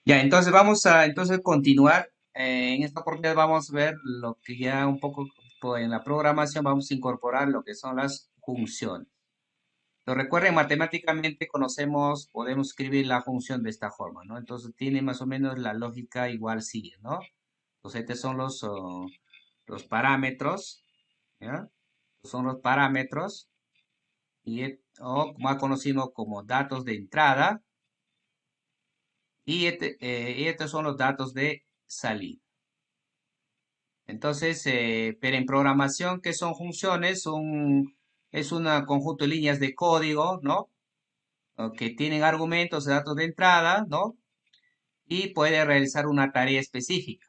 Ya, entonces vamos a entonces continuar. En esta oportunidad vamos a ver lo que ya un poco en la programación vamos a incorporar lo que son las funciones. Entonces recuerden, matemáticamente conocemos, podemos escribir la función de esta forma, ¿no? Entonces tiene más o menos la lógica igual sigue, ¿no? Entonces estos son los parámetros, ¿ya? Son los parámetros o más conocido como datos de entrada y estos son los datos de salida. Entonces, pero en programación, ¿qué son funciones? Es un conjunto de líneas de código, ¿no? O que tienen argumentos de datos de entrada, ¿no? Y puede realizar una tarea específica.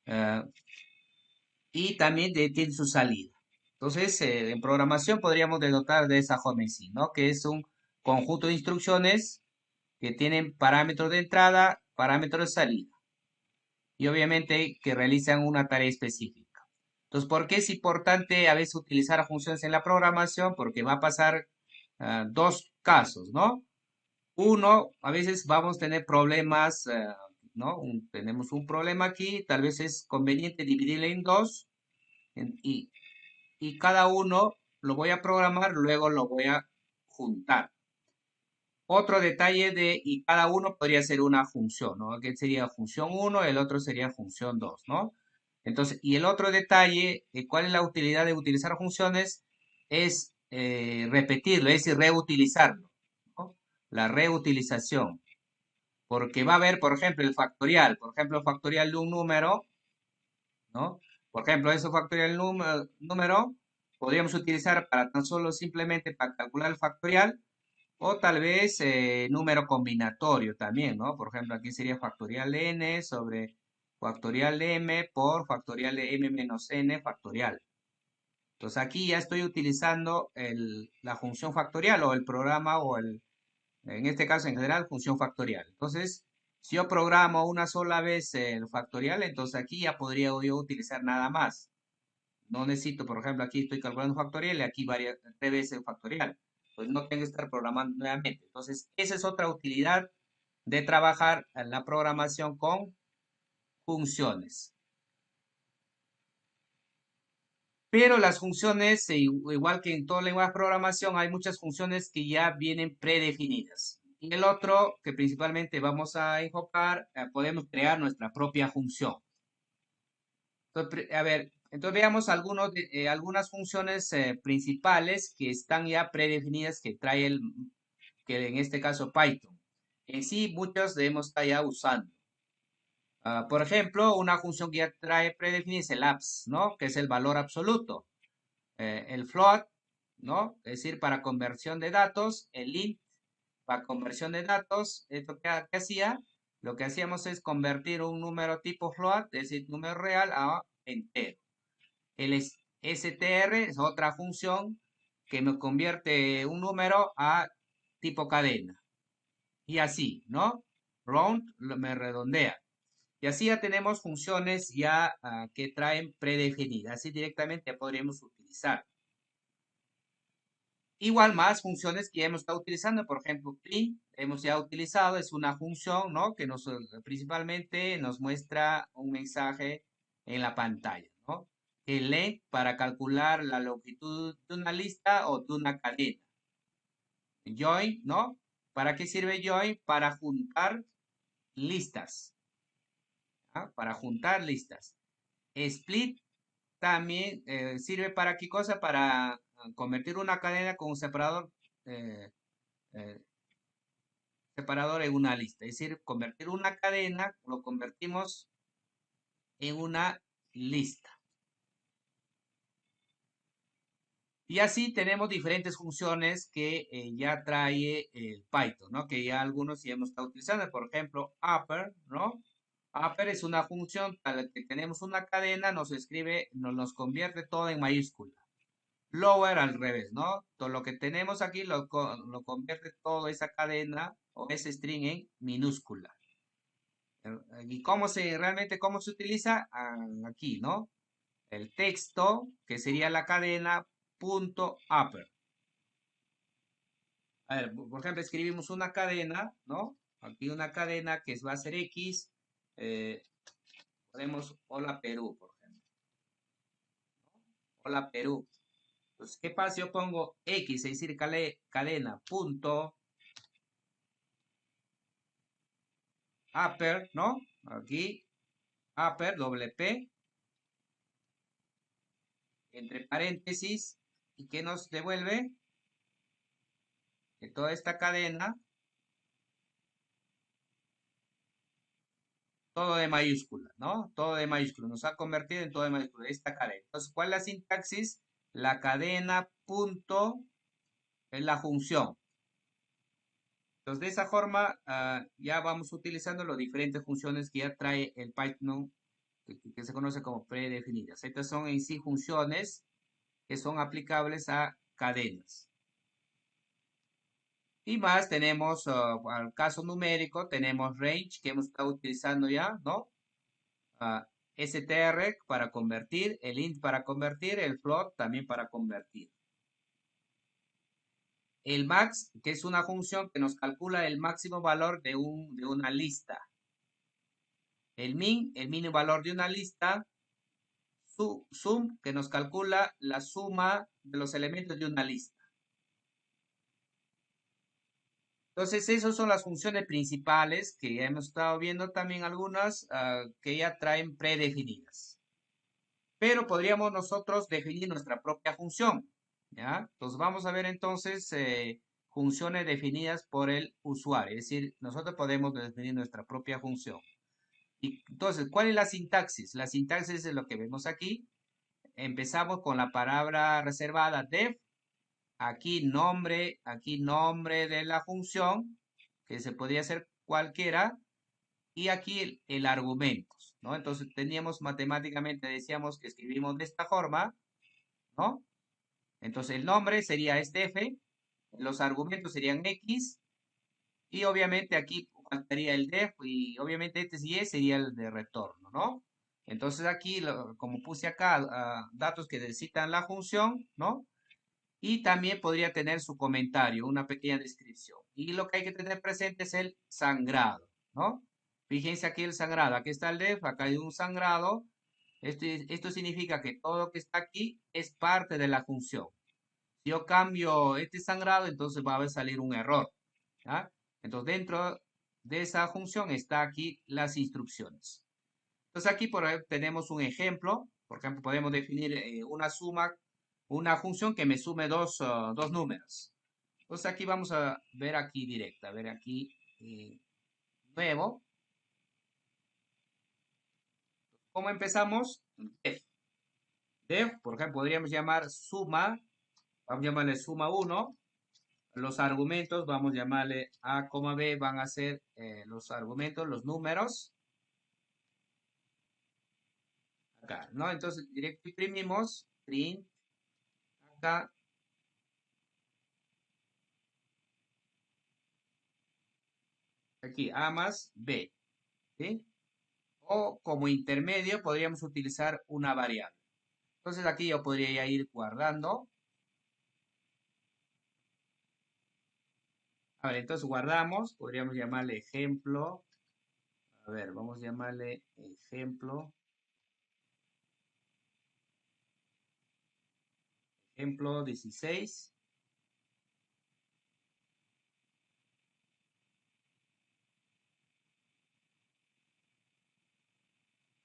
eh, y también tiene su salida. Entonces, en programación podríamos denotar de esa forma en sí, ¿no? Que es un conjunto de instrucciones que tienen parámetros de entrada, parámetros de salida. Y obviamente que realizan una tarea específica. Entonces, ¿por qué es importante a veces utilizar funciones en la programación? Porque va a pasar dos casos, ¿no? Uno, a veces vamos a tener problemas, ¿no? Tenemos un problema aquí, tal vez es conveniente dividirlo en dos y cada uno lo voy a programar, luego lo voy a juntar. Otro detalle y cada uno podría ser una función, ¿no? Que sería función uno, el otro sería función 2, ¿no? Entonces, y el otro detalle, ¿cuál es la utilidad de utilizar funciones? Es repetirlo, es decir, reutilizarlo, ¿no? La reutilización, porque va a haber, por ejemplo, el factorial, por ejemplo, factorial de un número, ¿no? Por ejemplo, ese factorial número podríamos utilizar para tan solo simplemente para calcular el factorial o tal vez número combinatorio también, ¿no? Por ejemplo, aquí sería factorial de n sobre factorial de m por factorial de m menos n factorial. Entonces aquí ya estoy utilizando la función factorial o el programa en este caso en general, función factorial. Entonces, si yo programo una sola vez el factorial, entonces aquí ya podría yo utilizar nada más. No necesito, por ejemplo, aquí estoy calculando factorial y aquí tres veces el factorial. Pues no tengo que estar programando nuevamente. Entonces, esa es otra utilidad de trabajar en la programación con funciones. Pero las funciones, igual que en todo lenguaje de programación, hay muchas funciones que ya vienen predefinidas. Y el otro, que principalmente vamos a enfocar, podemos crear nuestra propia función. Entonces, a ver, entonces veamos algunas funciones principales que están ya predefinidas que trae que en este caso Python. En sí, muchos debemos estar ya usando. Por ejemplo, una función que ya trae predefinida es el abs, ¿no? Que es el valor absoluto. El float, ¿no? Es decir, para conversión de datos, el int para conversión de datos, esto que hacía, lo que hacíamos es convertir un número tipo float, es decir, número real, a entero. El str es otra función que me convierte un número a tipo cadena. Y así, ¿no? Round me redondea. Y así ya tenemos funciones ya que traen predefinidas. Así directamente podríamos utilizar. Igual más funciones que hemos estado utilizando, por ejemplo, print, hemos ya utilizado, es una función, ¿no? Que principalmente nos muestra un mensaje en la pantalla, ¿no? El length para calcular la longitud de una lista o de una cadena. Join, ¿no? ¿Para qué sirve join? Para juntar listas, ¿ah? Para juntar listas. Split también sirve para qué cosa? Para convertir una cadena con un eh, eh, separador en una lista. Es decir, convertir una cadena, lo convertimos en una lista. Y así tenemos diferentes funciones que ya trae el Python, ¿no? Que ya algunos ya hemos estado utilizando. Por ejemplo, upper, ¿no? Upper es una función para la que tenemos una cadena, nos escribe, nos convierte todo en mayúscula. Lower al revés, ¿no? Todo lo que tenemos aquí lo convierte toda esa cadena o ese string en minúscula. ¿Y cómo se utiliza? Aquí, ¿no? El texto, que sería la cadena, punto upper. A ver, por ejemplo, escribimos una cadena, ¿no? aquí una cadena que va a ser X, eh, ponemos hola Perú, por ejemplo. Hola Perú. Entonces, ¿qué pasa? Yo pongo X, es decir, cadena, punto, upper, ¿no? Aquí, upper, doble P, entre paréntesis, ¿y qué nos devuelve? Que toda esta cadena, todo de mayúscula, ¿no? Todo de mayúscula, nos ha convertido en todo de mayúscula, esta cadena. Entonces, ¿cuál es la sintaxis? La cadena, punto, es la función. Entonces, de esa forma, ya vamos utilizando las diferentes funciones que ya trae el Python, que se conoce como predefinidas. Estas son en sí funciones que son aplicables a cadenas. Y más tenemos, al caso numérico, tenemos range que hemos estado utilizando ya, ¿no? str para convertir, el int para convertir, el float también para convertir. El max, que es una función que nos calcula el máximo valor de una lista. El min, el mínimo valor de una lista. Sum, que nos calcula la suma de los elementos de una lista. Entonces, esas son las funciones principales que ya hemos estado viendo también algunas que ya traen predefinidas. Pero podríamos nosotros definir nuestra propia función, ¿ya? Entonces, vamos a ver entonces funciones definidas por el usuario. Es decir, nosotros podemos definir nuestra propia función. Y entonces, ¿cuál es la sintaxis? La sintaxis es lo que vemos aquí. Empezamos con la palabra reservada def, aquí nombre de la función, que se podría ser cualquiera, y aquí el argumentos, ¿no? Entonces teníamos matemáticamente, decíamos que escribimos de esta forma, ¿no? Entonces el nombre sería este f, los argumentos serían x, y obviamente aquí faltaría el def, y obviamente este y sería el de retorno, ¿no? Entonces aquí, como puse acá, datos que necesitan la función, ¿no? Y también podría tener su comentario, una pequeña descripción. Y lo que hay que tener presente es el sangrado, ¿no? Fíjense aquí el sangrado. Aquí está el def, acá hay un sangrado. Esto significa que todo lo que está aquí es parte de la función. Si yo cambio este sangrado, entonces va a salir un error. ¿Ya? Entonces, dentro de esa función está aquí las instrucciones. Entonces, aquí por ejemplo, tenemos un ejemplo. Por ejemplo, podemos definir una suma, una función que me sume dos números. Entonces, aquí vamos a ver aquí directa. A ver aquí, nuevo. ¿Cómo empezamos? Def. Def, por ejemplo, podríamos llamar suma. Vamos a llamarle suma 1. Los argumentos, vamos a llamarle A, B, van a ser los argumentos, los números. Acá, ¿no? Entonces, directo imprimimos, print, acá, aquí, A más B, ¿sí? O como intermedio podríamos utilizar una variable. Entonces aquí yo podría ir guardando. A ver, entonces guardamos, podríamos llamarle ejemplo. A ver, vamos a llamarle ejemplo. Ejemplo 16.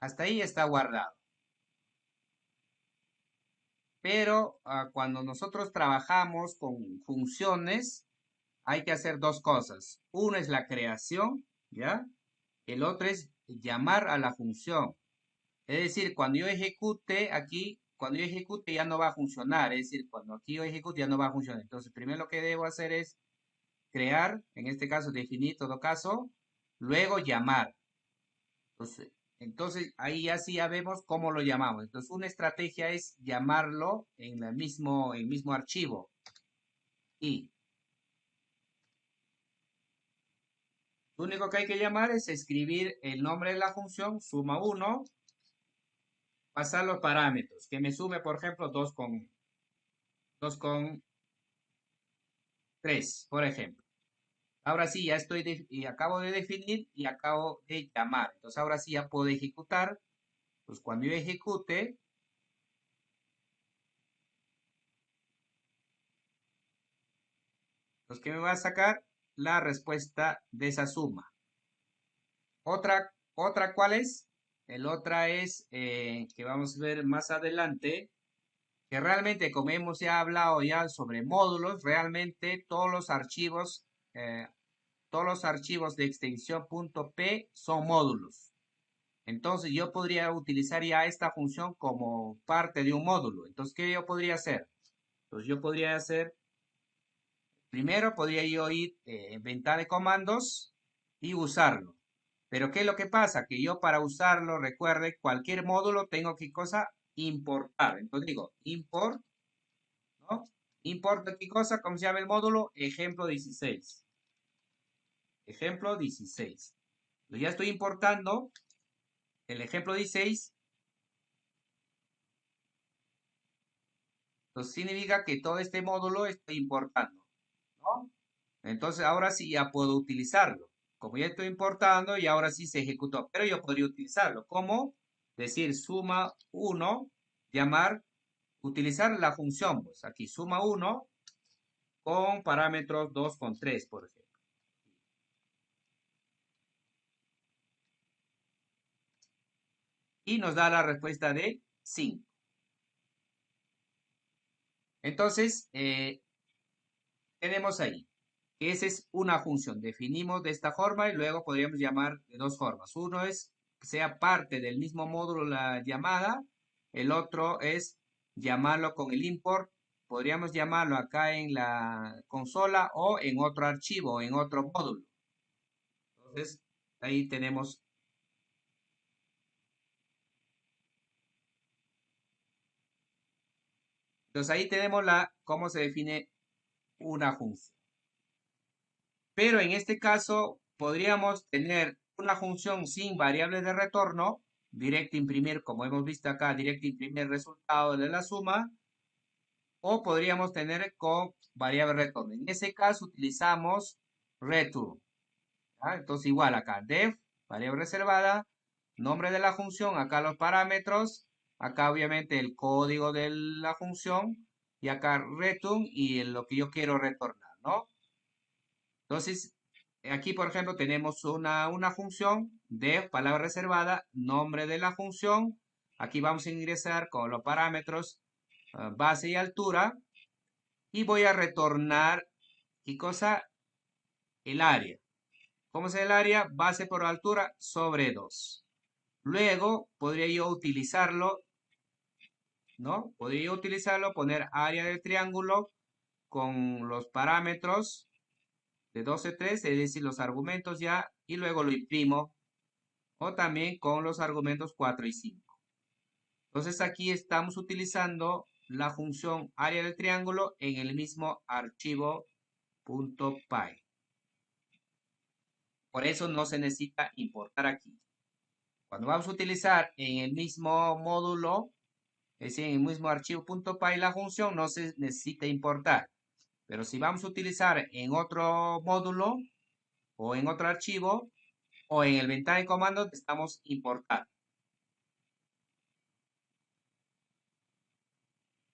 Hasta ahí está guardado. Pero cuando nosotros trabajamos con funciones, hay que hacer dos cosas. Uno es la creación, ¿ya? El otro es llamar a la función. Es decir, cuando yo ejecute aquí, cuando yo ejecute ya no va a funcionar. Es decir, cuando aquí yo ejecute ya no va a funcionar. Entonces, primero lo que debo hacer es crear, en este caso definir todo caso, luego llamar. Entonces ahí ya sí ya vemos cómo lo llamamos. Entonces, una estrategia es llamarlo en el mismo archivo. Y lo único que hay que llamar es escribir el nombre de la función, suma 1, pasar los parámetros, que me sume, por ejemplo, 2 con 3, por ejemplo. Ahora sí, ya y acabo de definir y acabo de llamar. Entonces ahora sí ya puedo ejecutar. Pues cuando yo ejecute, pues ¿qué me va a sacar? La respuesta de esa suma. Otra ¿cuál es? El otra es que vamos a ver más adelante, que realmente como hemos ya hablado ya sobre módulos, realmente eh, todos los archivos de extensión .p son módulos. Entonces yo podría utilizar ya esta función como parte de un módulo. Entonces, ¿qué yo podría hacer? Pues yo podría hacer, primero podría yo ir en ventana de comandos y usarlo. Pero ¿qué es lo que pasa? Que yo para usarlo, recuerde, cualquier módulo tengo que cosa importar. Entonces digo, import, ¿no? Import qué cosa, ¿cómo se llama el módulo? Ejemplo 16. Ejemplo 16. Yo ya estoy importando el ejemplo 16. Entonces significa que todo este módulo estoy importando, ¿no? Entonces ahora sí ya puedo utilizarlo. Como ya estoy importando y ahora sí se ejecutó, pero yo podría utilizarlo. ¿Cómo? Decir suma 1, llamar, utilizar la función, pues aquí suma 1 con parámetros 2 con 3, por ejemplo. Y nos da la respuesta de 5. Entonces, tenemos ahí que esa es una función. Definimos de esta forma y luego podríamos llamar de dos formas. Uno es que sea parte del mismo módulo la llamada. El otro es llamarlo con el import. Podríamos llamarlo acá en la consola o en otro archivo, en otro módulo. Entonces, ahí tenemos. Entonces, ahí tenemos cómo se define una función. Pero en este caso podríamos tener una función sin variables de retorno, directo imprimir, como hemos visto acá, directo imprimir resultado de la suma, o podríamos tener con variable de retorno. En ese caso utilizamos return. ¿Ah? Entonces igual acá, def, variable reservada, nombre de la función, acá los parámetros, acá obviamente el código de la función, y acá return y lo que yo quiero retornar, ¿no? Entonces, aquí, por ejemplo, tenemos una función de palabra reservada, nombre de la función. Aquí vamos a ingresar con los parámetros base y altura. Y voy a retornar, ¿qué cosa? El área. ¿Cómo es el área? Base por altura sobre 2. Luego, podría yo utilizarlo, ¿no? Podría yo utilizarlo, poner área del triángulo con los parámetros de 12 3, es decir, los argumentos ya, y luego lo imprimo, o también con los argumentos 4 y 5. Entonces aquí estamos utilizando la función área del triángulo en el mismo archivo .py. Por eso no se necesita importar aquí. Cuando vamos a utilizar en el mismo módulo, es decir, en el mismo archivo .py la función, no se necesita importar. Pero si vamos a utilizar en otro módulo o en otro archivo o en el ventana de comandos, estamos importando.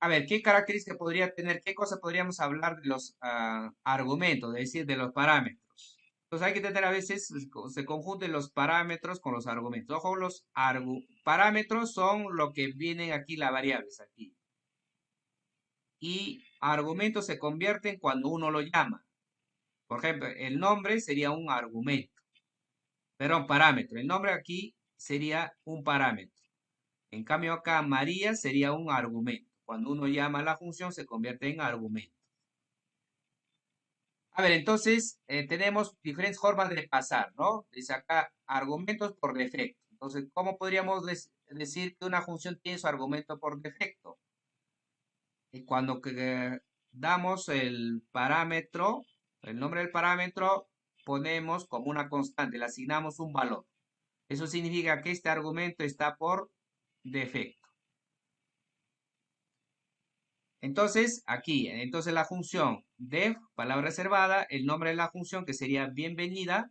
A ver, ¿qué característica podría tener? ¿Qué cosa podríamos hablar de los argumentos, es decir, de los parámetros? Entonces hay que tener a veces, se confunden los parámetros con los argumentos. Ojo, los parámetros son lo que vienen aquí, las variables aquí. Y argumentos se convierten cuando uno lo llama. Por ejemplo, el nombre sería un argumento. Perdón, parámetro. El nombre aquí sería un parámetro. En cambio acá María sería un argumento. Cuando uno llama a la función se convierte en argumento. A ver, entonces tenemos diferentes formas de pasar, ¿no? Dice acá argumentos por defecto. Entonces, ¿cómo podríamos decir que una función tiene su argumento por defecto? Cuando damos el parámetro, el nombre del parámetro, ponemos como una constante, le asignamos un valor. Eso significa que este argumento está por defecto. Entonces, aquí, entonces la función def, palabra reservada, el nombre de la función que sería bienvenida.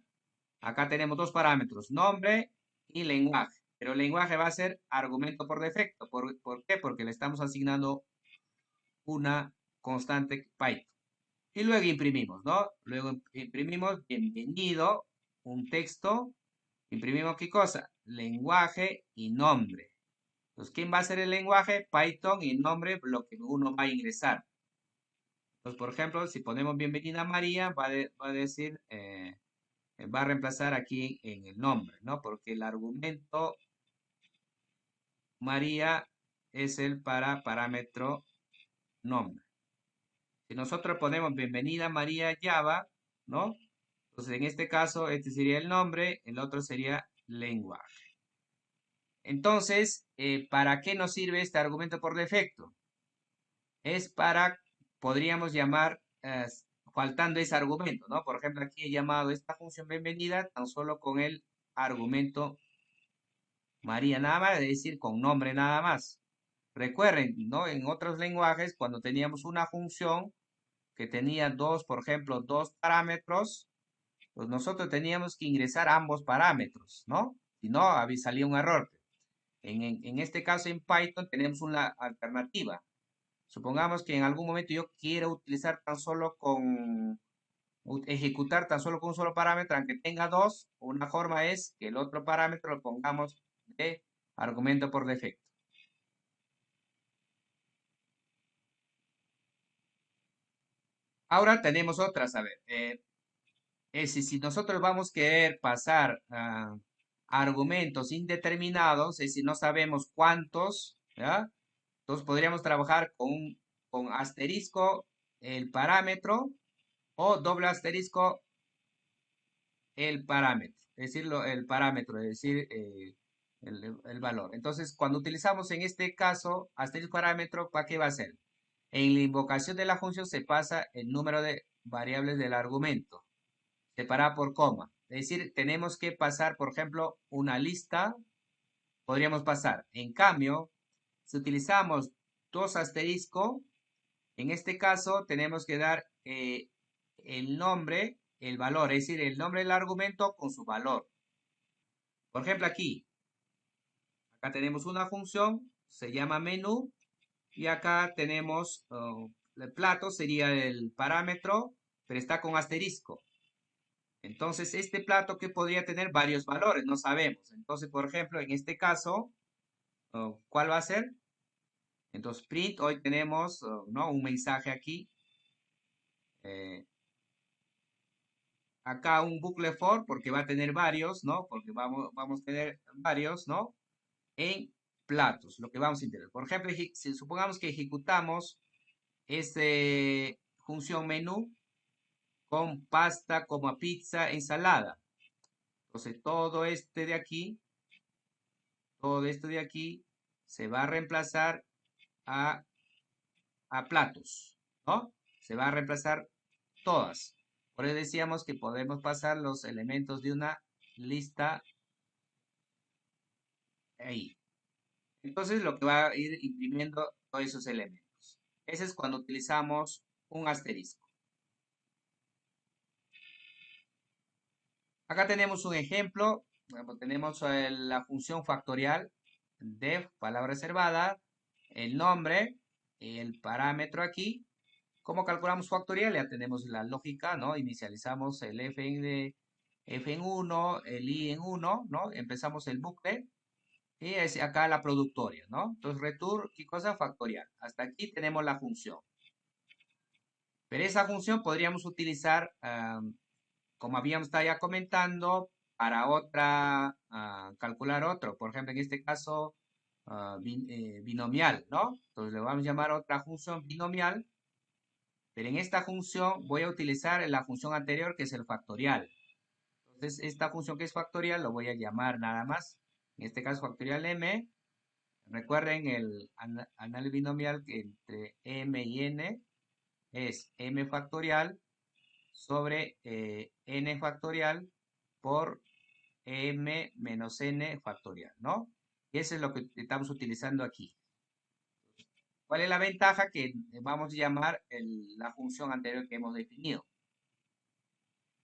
Acá tenemos dos parámetros, nombre y lenguaje. Pero el lenguaje va a ser argumento por defecto. ¿Por qué? Porque le estamos asignando una constante Python. Y luego imprimimos, ¿no? Luego imprimimos bienvenido, un texto. Imprimimos qué cosa? Lenguaje y nombre. Entonces, ¿quién va a ser el lenguaje? Python y nombre, lo que uno va a ingresar. Entonces, por ejemplo, si ponemos bienvenida María, va a decir, va a reemplazar aquí en el nombre, ¿no? Porque el argumento María es el parámetro nombre. Si nosotros ponemos bienvenida María Java, ¿no? Entonces, en este caso, este sería el nombre, el otro sería lenguaje. Entonces, ¿para qué nos sirve este argumento por defecto? Es para, podríamos llamar, faltando ese argumento, ¿no? Por ejemplo, aquí he llamado esta función bienvenida tan solo con el argumento María nada más, es decir, con nombre nada más. Recuerden, ¿no? En otros lenguajes, cuando teníamos una función que tenía dos, por ejemplo, dos parámetros, pues nosotros teníamos que ingresar ambos parámetros, ¿no? Si no, salía un error. En este caso, en Python, tenemos una alternativa. Supongamos que en algún momento yo quiero utilizar tan solo ejecutar tan solo con un solo parámetro, aunque tenga dos, una forma es que el otro parámetro lo pongamos de argumento por defecto. Ahora tenemos otras, a ver, es si nosotros vamos a querer pasar argumentos indeterminados, es decir, no sabemos cuántos, ¿ya? Entonces podríamos trabajar con asterisco el parámetro o doble asterisco el parámetro, es decir, el parámetro, es decir, el valor. Entonces, cuando utilizamos en este caso asterisco parámetro, ¿para qué va a ser? En la invocación de la función se pasa el número de variables del argumento, separada por coma. Es decir, tenemos que pasar, por ejemplo, una lista, podríamos pasar. En cambio, si utilizamos dos asterisco, en este caso tenemos que dar el nombre, el valor, es decir, el nombre del argumento con su valor. Por ejemplo, acá tenemos una función, se llama menú, y acá tenemos el plato, sería el parámetro, pero está con asterisco. Entonces, este plato que podría tener varios valores, no sabemos. Entonces, por ejemplo, en este caso, ¿cuál va a ser? Entonces, print, hoy tenemos, ¿no? Un mensaje aquí. eh, Acá un bucle for, porque va a tener varios, ¿no? Porque vamos a tener varios, ¿no? En platos, lo que vamos a integrar. Por ejemplo, si supongamos que ejecutamos esta función menú con pasta, como pizza, ensalada. Entonces, todo esto de aquí se va a reemplazar a, a platos, ¿no? Se va a reemplazar todas. Por eso decíamos que podemos pasar los elementos de una lista ahí. Entonces, lo que va a ir imprimiendo todos esos elementos. Ese es cuando utilizamos un asterisco. Acá tenemos un ejemplo. Tenemos la función factorial def, palabra reservada, el nombre, el parámetro aquí. ¿Cómo calculamos factorial? Ya tenemos la lógica, ¿no? Inicializamos el f en 1, el i en 1, ¿no? Empezamos el bucle y es acá la productoria, ¿no? Entonces, return, ¿qué cosa? Factorial. Hasta aquí tenemos la función. Pero esa función podríamos utilizar, como habíamos estado ya comentando, para calcular otro. Por ejemplo, en este caso, binomial, ¿no? Entonces le vamos a llamar otra función binomial, pero en esta función voy a utilizar la función anterior que es el factorial. Entonces, esta función que es factorial lo voy a llamar nada más. En este caso, factorial m. Recuerden el análisis binomial que entre m y n es m factorial sobre n factorial por m menos n factorial, ¿no? Y eso es lo que estamos utilizando aquí. ¿Cuál es la ventaja? Que vamos a llamar la función anterior que hemos definido.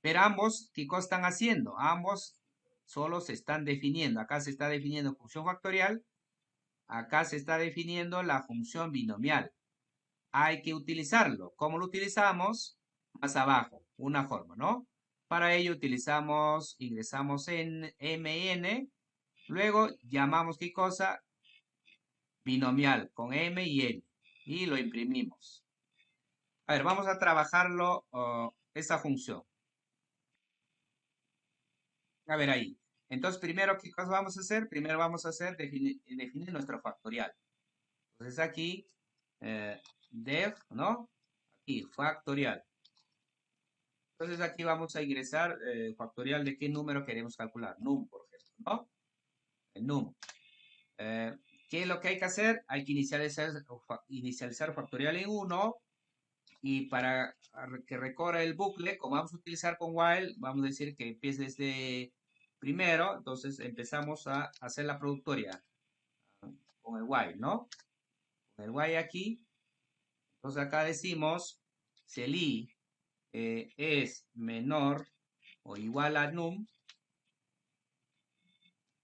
Pero ambos, ¿qué cosa están haciendo? Ambos solo se están definiendo. Acá se está definiendo función factorial, acá se está definiendo la función binomial. Hay que utilizarlo. ¿Cómo lo utilizamos? Más abajo, una forma, ¿no? Para ello utilizamos, ingresamos en MN, luego llamamos ¿qué cosa? Binomial con M y N y lo imprimimos. A ver, vamos a trabajarlo, esa función. A ver ahí. Entonces, primero, ¿qué cosa vamos a hacer? Primero vamos a hacer definir nuestro factorial. Entonces aquí, def, ¿no? Aquí, factorial. Entonces aquí vamos a ingresar factorial de qué número queremos calcular. Num, por ejemplo, ¿no? El num. Eh, ¿Qué es lo que hay que hacer? Hay que inicializar factorial en 1 y para que recorra el bucle, como vamos a utilizar con while, vamos a decir que empiece desde primero, entonces empezamos a hacer la productoria con el while, ¿no? Con el while aquí, entonces acá decimos si el i es menor o igual a num,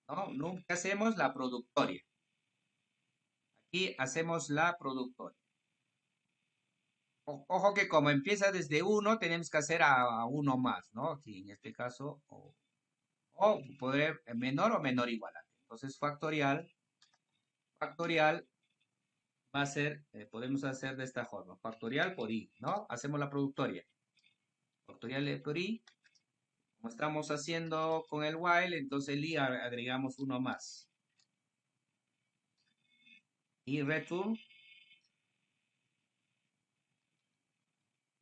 ¿no? Num, ¿qué hacemos? La productoria. Aquí hacemos la productoria. Ojo que como empieza desde 1, tenemos que hacer a 1 más, ¿no? Aquí en este caso, o poder menor o menor igual a. Entonces, factorial va a ser, podemos hacer de esta forma, factorial por i, ¿no? Hacemos la productoria. Factorial por i, como estamos haciendo con el while, entonces el i agregamos uno más. Y return,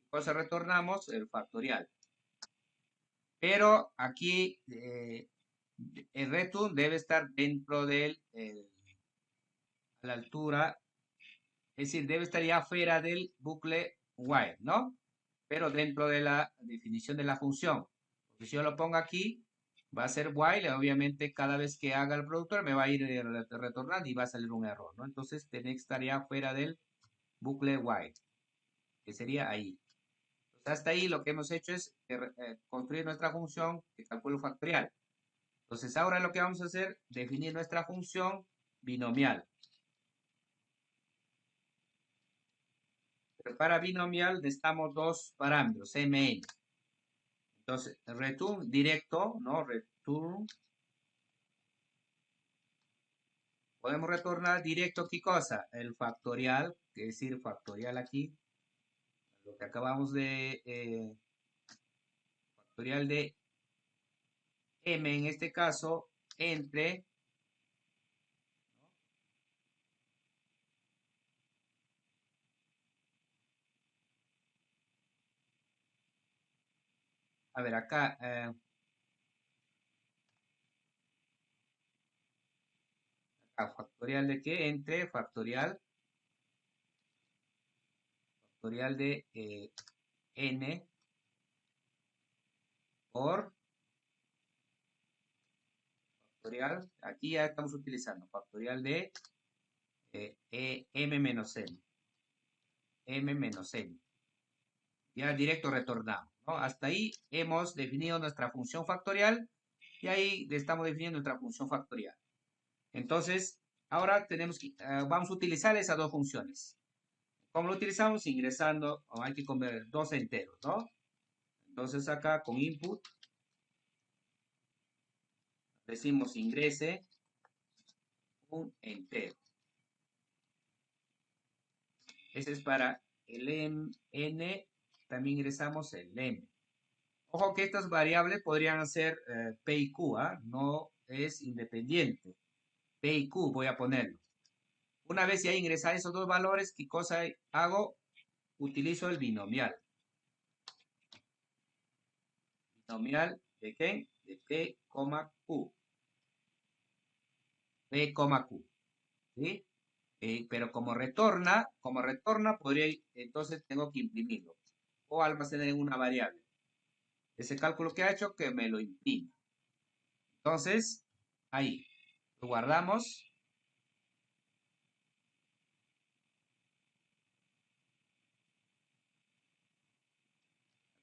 entonces retornamos el factorial. Pero aquí el return debe estar dentro del, a la altura, es decir, debe estar ya fuera del bucle while, ¿no? Pero dentro de la definición de la función. Porque si yo lo pongo aquí, va a ser while, obviamente cada vez que haga el productor me va a ir retornando y va a salir un error, ¿no? Entonces tiene que estar ya fuera del bucle while, que sería ahí. Entonces, hasta ahí lo que hemos hecho es construir nuestra función de cálculo factorial. Entonces ahora lo que vamos a hacer, definir nuestra función binomial. Pero para binomial necesitamos dos parámetros, mn. Entonces, return directo, ¿no? Return. Podemos retornar directo, ¿qué cosa? El factorial, que es decir, factorial aquí. Lo que acabamos de, factorial de m en este caso, entre, a ver, acá, factorial de qué? Entre factorial de n por factorial, aquí ya estamos utilizando factorial de m menos n, m menos n. Ya directo retornamos, ¿no? Hasta ahí hemos definido nuestra función factorial y ahí estamos definiendo nuestra función factorial. Entonces, ahora tenemos que, vamos a utilizar esas dos funciones. ¿Cómo lo utilizamos? Ingresando, hay que convertir dos enteros, ¿no? Entonces acá con input decimos ingrese un entero. Ese es para el n, también ingresamos el m. Ojo que estas variables podrían ser p y q, ¿ah? No es independiente. P y Q voy a ponerlo. Una vez ya ingresar esos dos valores, ¿qué cosa hago? Utilizo el binomial. Binomial de qué? De P, Q. P, Q. ¿Sí? Pero como retorna, entonces tengo que imprimirlo. O almacenar en una variable. Ese cálculo que ha hecho, que me lo imprima. Entonces, ahí. Lo guardamos.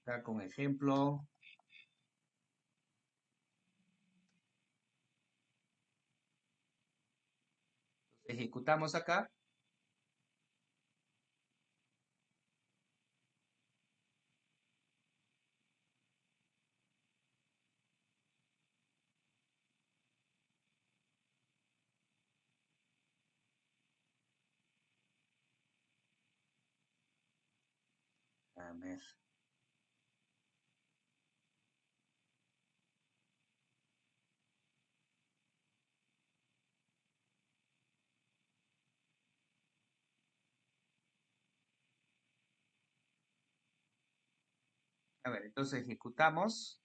acá con ejemplo. Ejecutamos acá. A ver. A ver, entonces ejecutamos.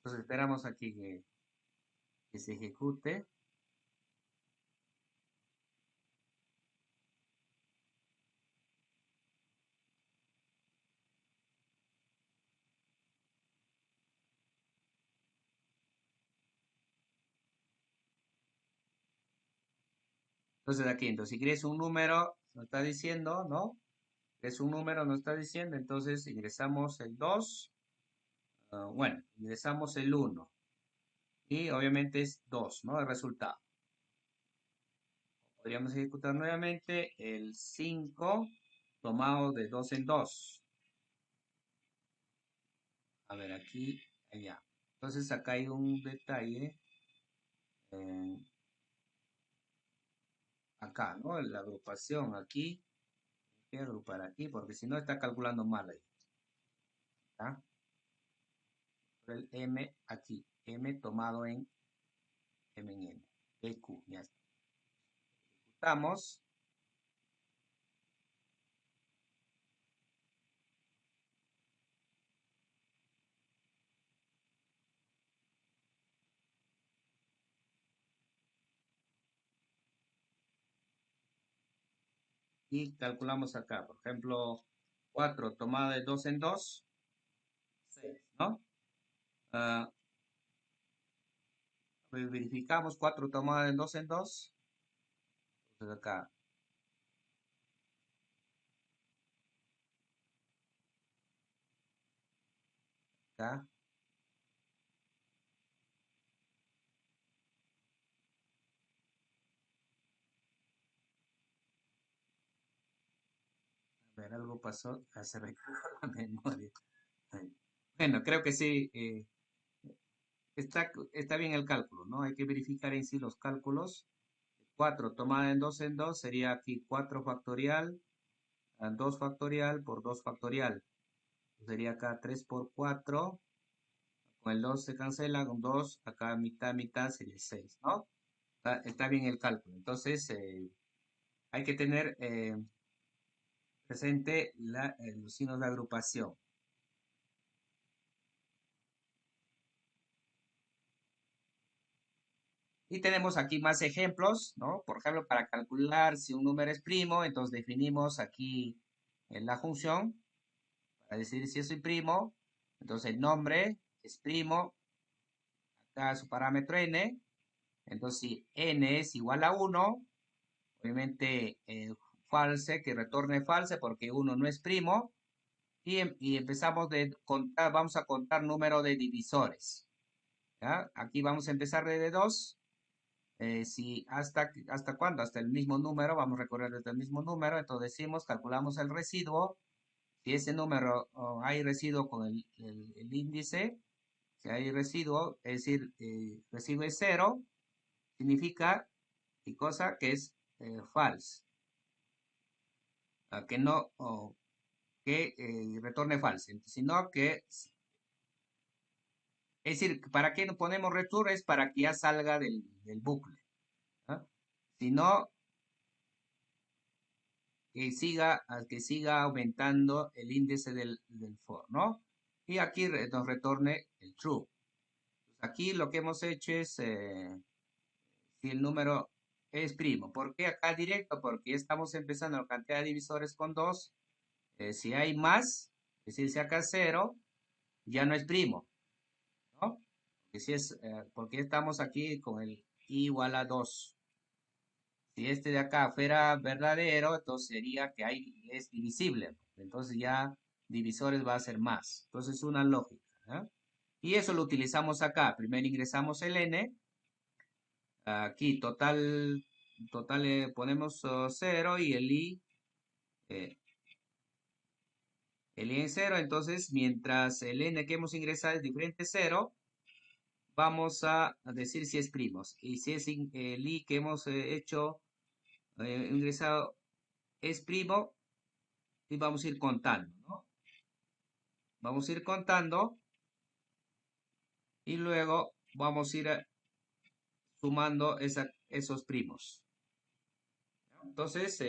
Entonces esperamos aquí que se ejecute. Entonces aquí, entonces si quieres un número, nos está diciendo, ¿no? Es un número, nos está diciendo, entonces ingresamos el 2, bueno, ingresamos el 1 y obviamente es 2, ¿no? El resultado. Podríamos ejecutar nuevamente el 5 tomado de 2 en 2. A ver, aquí, allá. Entonces acá hay un detalle, eh, acá, ¿no? La agrupación aquí, voy a agrupar aquí porque si no está calculando mal ahí. ¿Está? El M aquí, M tomado en M en N, EQ, ya está. Ejecutamos. Y calculamos acá, por ejemplo, 4 tomada de 2 en 2, 6, ¿no? Ah, verificamos 4 tomada de 2 en 2. Entonces acá, acá, a ver, algo pasó, se me quedó la memoria. Ahí. Bueno, creo que sí, está bien el cálculo, ¿no? Hay que verificar en sí los cálculos. 4 tomada en 2 sería aquí 4 factorial, 2 factorial por 2 factorial. Sería acá 3 por 4. Con el 2 se cancela, con 2, acá mitad, mitad sería 6, ¿no? Está bien el cálculo. Entonces, hay que tener presente los signos de agrupación. Y tenemos aquí más ejemplos, ¿no? Por ejemplo, para calcular si un número es primo, entonces definimos aquí en la función, para decir si es primo, entonces el nombre es primo, acá su parámetro n, entonces si n es igual a 1, obviamente false, que retorne false porque uno no es primo, y empezamos de contar, vamos a contar número de divisores. ¿Ya? Aquí vamos a empezar desde 2. Si hasta cuándo, hasta el mismo número, vamos a recorrer desde el mismo número, entonces decimos, calculamos el residuo. Si ese número hay residuo con el índice, si hay residuo, es decir, residuo es 0, significa, ¿qué cosa? Que es false, que no, que retorne false, sino que, es decir, ¿para qué ponemos return? Es para que ya salga del bucle. ¿Ah? Si no, que siga aumentando el índice del for, ¿no? Y aquí nos retorne el true. Aquí lo que hemos hecho es, si el número es primo. ¿Por qué acá directo? Porque estamos empezando la cantidad de divisores con 2. Si hay más, Es decir, si acá es 0, ya no es primo, ¿no? Porque estamos aquí con el i igual a 2. Si este de acá fuera verdadero, entonces sería que es divisible. Entonces ya divisores va a ser más. Entonces es una lógica, ¿eh? Y eso lo utilizamos acá. Primero ingresamos el n. Aquí total ponemos 0 y eh, el i en 0. Entonces, mientras el n que hemos ingresado es diferente 0, vamos a decir si es primos. Y si es el i que hemos ingresado es primo, y vamos a ir contando, ¿no? Vamos a ir contando y luego vamos a ir sumando esos primos. Entonces,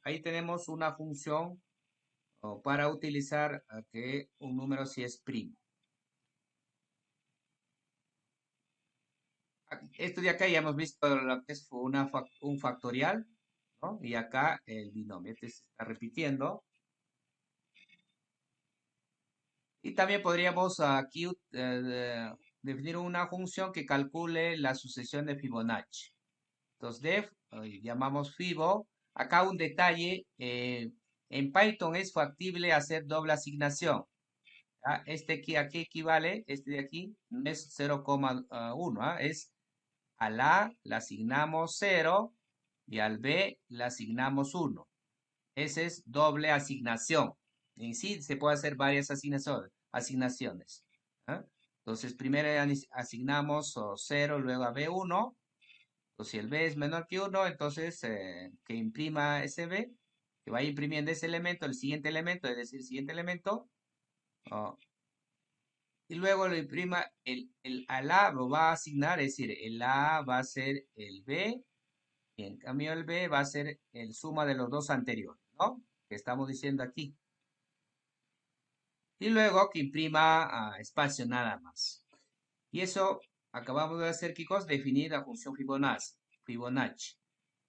ahí tenemos una función para utilizar que un número si es primo. Esto de acá ya hemos visto lo que es un factorial, ¿no? Y acá el binomio, este se está repitiendo. Y también podríamos aquí definir una función que calcule la sucesión de Fibonacci. Entonces, llamamos Fibo. Acá un detalle, en Python es factible hacer doble asignación. ¿Ah? Este aquí equivale, este de aquí no es 0,1, ¿ah? Es al A le asignamos 0 y al B le asignamos 1. Esa es doble asignación. En sí se puede hacer varias asignaciones. ¿Ah? Entonces, primero asignamos 0, luego a B1. Entonces, si el B es menor que 1, entonces que imprima ese B, que vaya imprimiendo ese elemento, el siguiente elemento, es decir, el siguiente elemento, oh, y luego lo imprima al A, lo va a asignar, es decir, el A va a ser el B, y en cambio el B va a ser el suma de los dos anteriores, ¿no? Que estamos diciendo aquí. Y luego que imprima espacio nada más. Y eso acabamos de hacer, chicos, definir la función Fibonacci.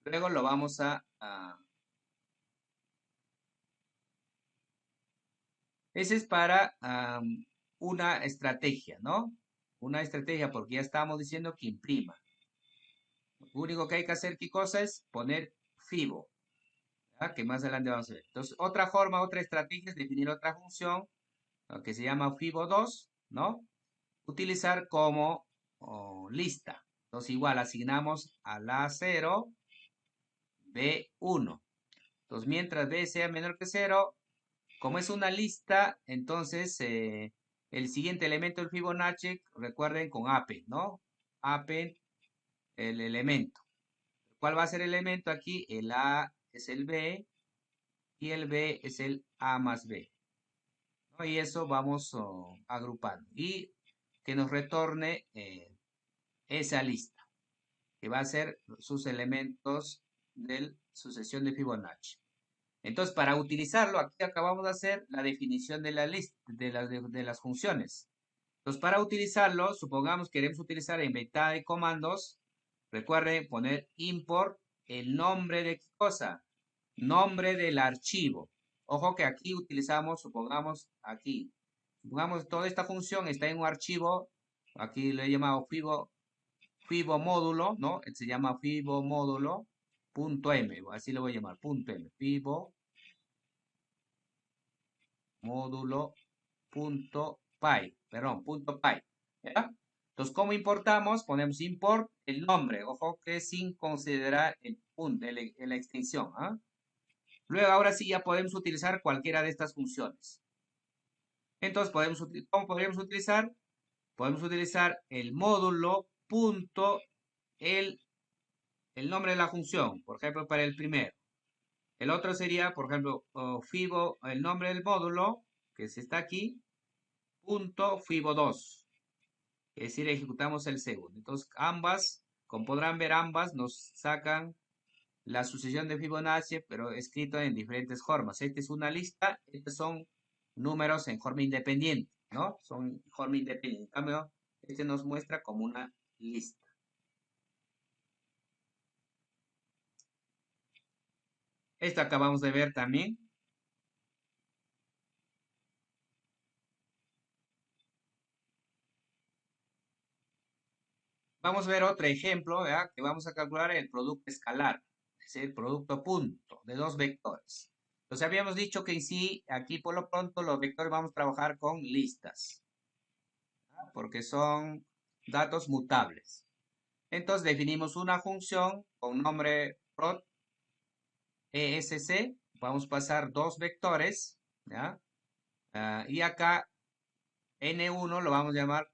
Luego lo vamos ese es para una estrategia, ¿no? Una estrategia porque ya estamos diciendo que imprima. Lo único que hay que hacer, ¿qué cosa es? Poner Fibo, ¿ya? Que más adelante vamos a ver. Entonces, otra forma, otra estrategia es definir otra función, ¿no? Que se llama Fibo2, ¿no? Utilizar como lista. Entonces, igual asignamos a la 0, B1. Entonces, mientras B sea menor que 0, como es una lista, entonces el siguiente elemento del Fibonacci, recuerden con append, ¿no? Append el elemento. ¿Cuál va a ser el elemento aquí? El A es el B y el B es el A más B, ¿no? Y eso vamos agrupando. Y que nos retorne esa lista, que va a ser sus elementos de sucesión de Fibonacci. Entonces, para utilizarlo, aquí acabamos de hacer la definición de la lista, de las funciones. Entonces, para utilizarlo, supongamos que queremos utilizar en ventana de comandos, recuerden poner import el nombre de qué cosa, nombre del archivo. Ojo que aquí utilizamos, supongamos toda esta función está en un archivo, aquí lo he llamado Fibo módulo, ¿no? Se llama Fibo módulo.m, así lo voy a llamar, .m, Fibo módulo.py, perdón, .py, ¿ya? Entonces, ¿cómo importamos? Ponemos import el nombre, ojo que sin considerar el punto, la extensión, ¿ah? Luego, ahora sí ya podemos utilizar cualquiera de estas funciones. Entonces, ¿cómo podríamos utilizar? Podemos utilizar el módulo punto el nombre de la función, por ejemplo, para el primero. El otro sería, por ejemplo, Fibo, el nombre del módulo, que está aquí, punto Fibo2. Es decir, ejecutamos el segundo. Entonces, ambas, como podrán ver, ambas nos sacan la sucesión de Fibonacci, pero escrito en diferentes formas. Esta es una lista, estos son números en forma independiente, ¿no? Son en forma independiente. En cambio, este nos muestra como una lista. Esto acabamos de ver también. Vamos a ver otro ejemplo, ¿verdad? Que vamos a calcular el producto escalar, es el producto punto de dos vectores. Entonces habíamos dicho que en sí, aquí por lo pronto los vectores vamos a trabajar con listas, ¿verdad? Porque son datos mutables. Entonces definimos una función con nombre prot ESC, vamos a pasar dos vectores, ¿ya? Y acá N1 lo vamos a llamar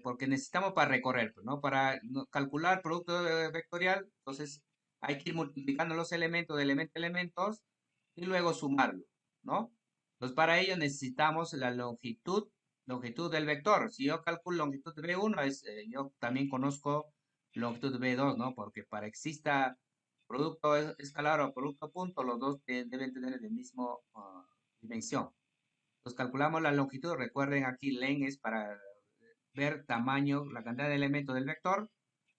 porque necesitamos para recorrer, pues, ¿no? Para calcular producto vectorial, entonces hay que ir multiplicando los elementos de elementos y luego sumarlo, ¿no? Entonces para ello necesitamos la longitud del vector. Si yo calculo longitud de B1, yo también conozco longitud de B2, ¿no? Porque para que exista producto escalar o producto punto, los dos deben tener el mismo dimensión. Entonces calculamos la longitud. Recuerden aquí len es para ver tamaño, la cantidad de elementos del vector.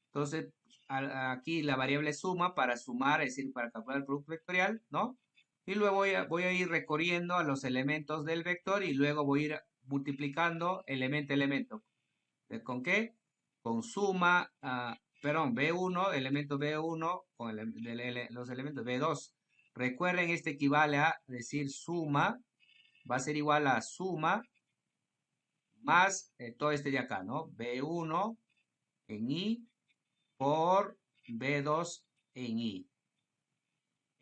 Entonces aquí la variable suma para sumar, es decir, para calcular el producto vectorial, ¿no? Y luego voy a ir recorriendo a los elementos del vector y luego voy a ir multiplicando elemento a elemento. ¿Con qué? Con suma, perdón, B1, elemento B1 con los elementos B2. Recuerden, este equivale a decir suma, va a ser igual a suma más todo este de acá, ¿no? B1 en I por B2 en I.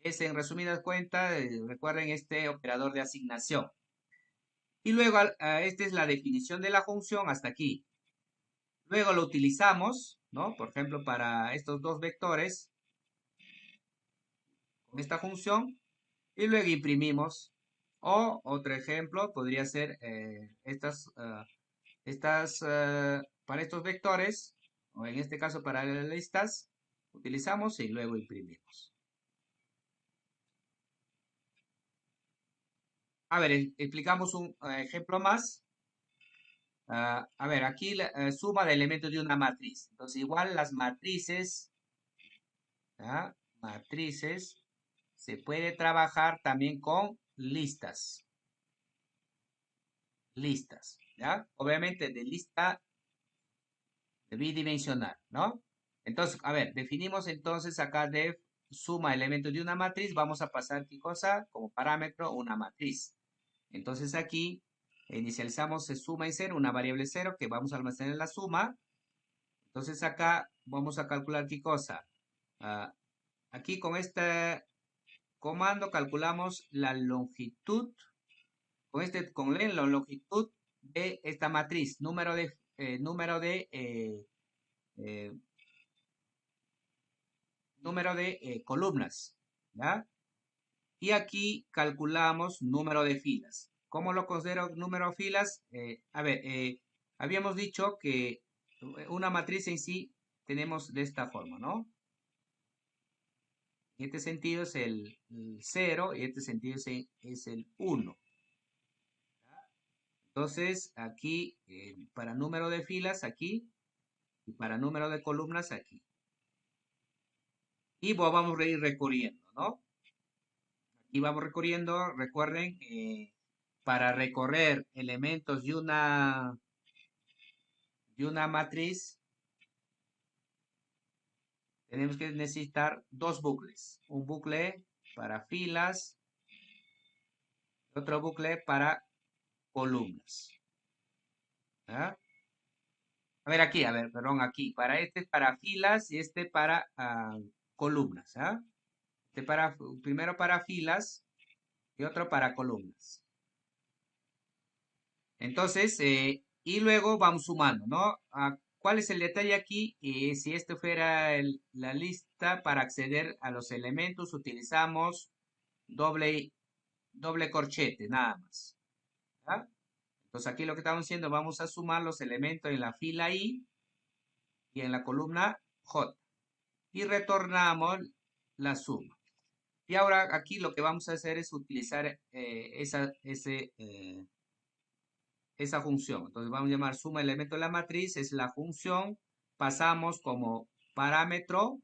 Es en resumidas cuentas, recuerden este operador de asignación. Y luego, esta es la definición de la función hasta aquí. Luego lo utilizamos, ¿no? Por ejemplo, para estos dos vectores, con esta función, y luego imprimimos. O otro ejemplo podría ser para estos vectores, o en este caso para las listas, utilizamos y luego imprimimos. A ver, explicamos un ejemplo más. A ver, aquí la suma de elementos de una matriz. Entonces, igual las matrices, ¿ya? Matrices, se puede trabajar también con listas. Listas, ¿ya? Obviamente de lista bidimensional, ¿no? Entonces, a ver, definimos entonces acá de suma elementos de una matriz, vamos a pasar qué cosa como parámetro una matriz. Entonces aquí inicializamos suma en cero, una variable cero que vamos a almacenar en la suma. Entonces acá vamos a calcular qué cosa. Ah, aquí con este comando calculamos la longitud, con len la longitud de esta matriz, eh, número de columnas, ¿ya? Y aquí calculamos número de filas. ¿Cómo lo considero número de filas? A ver, habíamos dicho que una matriz en sí tenemos de esta forma, ¿no? En este sentido es el 0 y en este sentido es el 1. Entonces, aquí, para número de filas, aquí, y para número de columnas, aquí. Y vamos a ir recorriendo, ¿no? Y vamos recorriendo, recuerden, para recorrer elementos de una matriz, tenemos que necesitar dos bucles. Un bucle para filas, otro bucle para columnas. ¿Ah? A ver aquí, a ver, perdón, aquí. Para este para filas y este para columnas. ¿Ah? Primero para filas y otro para columnas. Entonces, y luego vamos sumando, ¿no? ¿Cuál es el detalle aquí? Si esto fuera la lista para acceder a los elementos, utilizamos doble, doble corchete, nada más. ¿Ya? Entonces aquí lo que estamos haciendo, vamos a sumar los elementos en la fila I y en la columna J. Y retornamos la suma. Y ahora aquí lo que vamos a hacer es utilizar esa función. Entonces vamos a llamar suma elemento de la matriz, es la función. Pasamos como parámetro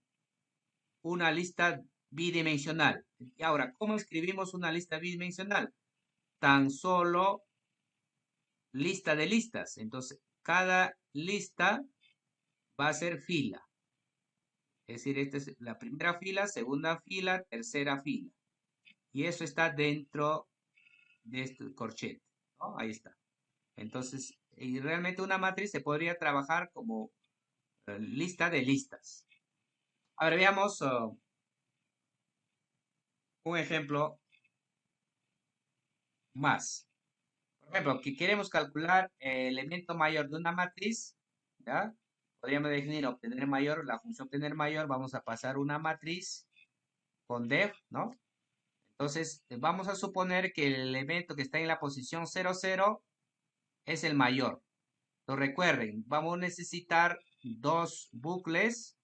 una lista bidimensional. Y ahora, ¿cómo escribimos una lista bidimensional? Tan solo lista de listas. Entonces, cada lista va a ser fila. Es decir, esta es la primera fila, segunda fila, tercera fila. Y eso está dentro de este corchete, ¿no? Ahí está. Entonces, y realmente una matriz se podría trabajar como lista de listas. Ahora veamos un ejemplo más. Por ejemplo, que queremos calcular el elemento mayor de una matriz, ¿ya? Podríamos definir obtener mayor, la función obtener mayor, vamos a pasar una matriz con def, ¿no? Entonces, vamos a suponer que el elemento que está en la posición 00 es el mayor. Entonces, recuerden, vamos a necesitar dos bucles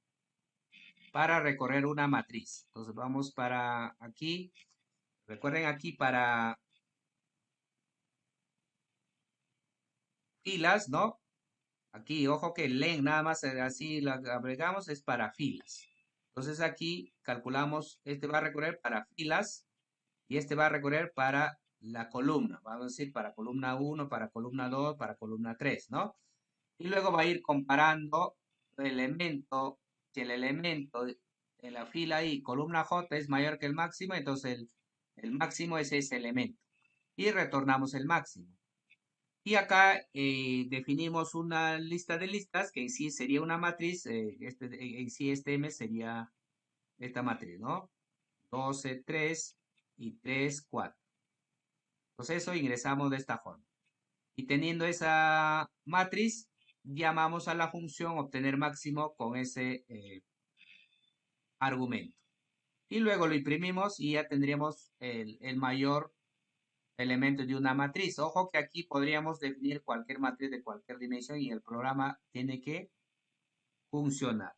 para recorrer una matriz. Entonces, vamos para aquí. Recuerden aquí para filas, ¿no? Aquí, ojo que el len nada más así lo agregamos es para filas. Entonces aquí calculamos, este va a recorrer para filas y este va a recorrer para la columna. Vamos a decir para columna 1, para columna 2, para columna 3, ¿no? Y luego va a ir comparando el elemento, si el elemento en la fila I, columna J es mayor que el máximo, entonces el máximo es ese elemento. Y retornamos el máximo. Y acá definimos una lista de listas que en sí sería una matriz, en sí este M sería esta matriz, ¿no? 12, 3 y 3, 4. Entonces eso ingresamos de esta forma. Y teniendo esa matriz, llamamos a la función obtener máximo con ese argumento. Y luego lo imprimimos y ya tendríamos el mayor elemento de una matriz. Ojo que aquí podríamos definir cualquier matriz de cualquier dimensión y el programa tiene que funcionar.